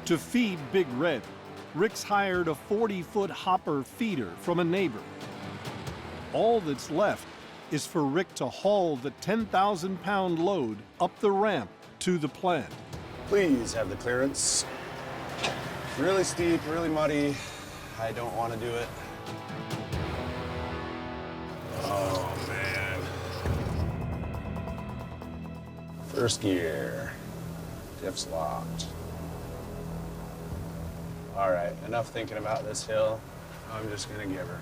To feed Big Red, Rick's hired a 40-foot hopper feeder from a neighbor. All that's left is for Rick to haul the 10,000-pound load up the ramp to the plant. Please have the clearance. Really steep, really muddy. I don't want to do it. Oh, man. First gear. Diff's locked. All right, enough thinking about this hill. I'm just gonna give her.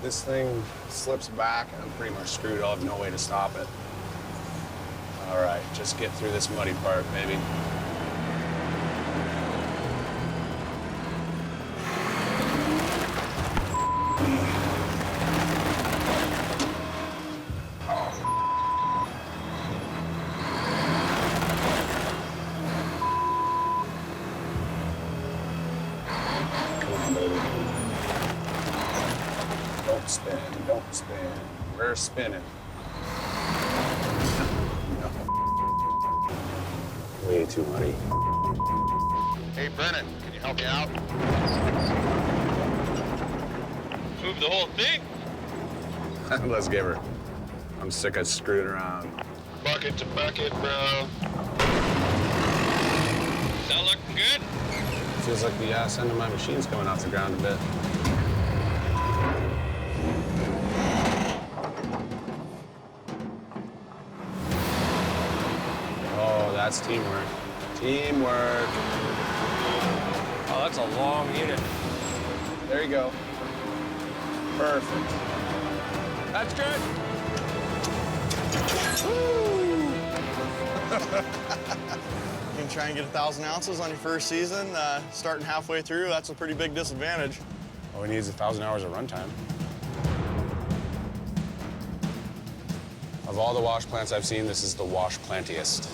This thing slips back, and I'm pretty much screwed. I'll have no way to stop it. All right, just get through this muddy part, baby. Don't spin. We're spinning. No. Way too muddy. Hey, Brennan, can you help me out? Move the whole thing? Let's give her. I'm sick of screwing around. Bucket to bucket, bro. Is that looking good? Feels like the ass end of my machine's coming off the ground a bit. That's teamwork. Teamwork. Oh, that's a long unit. There you go. Perfect. That's good. Woo! You can try and get 1,000 ounces on your first season. Starting halfway through, that's a pretty big disadvantage. All we need is 1,000 hours of runtime. Of all the wash plants I've seen, this is the wash plantiest.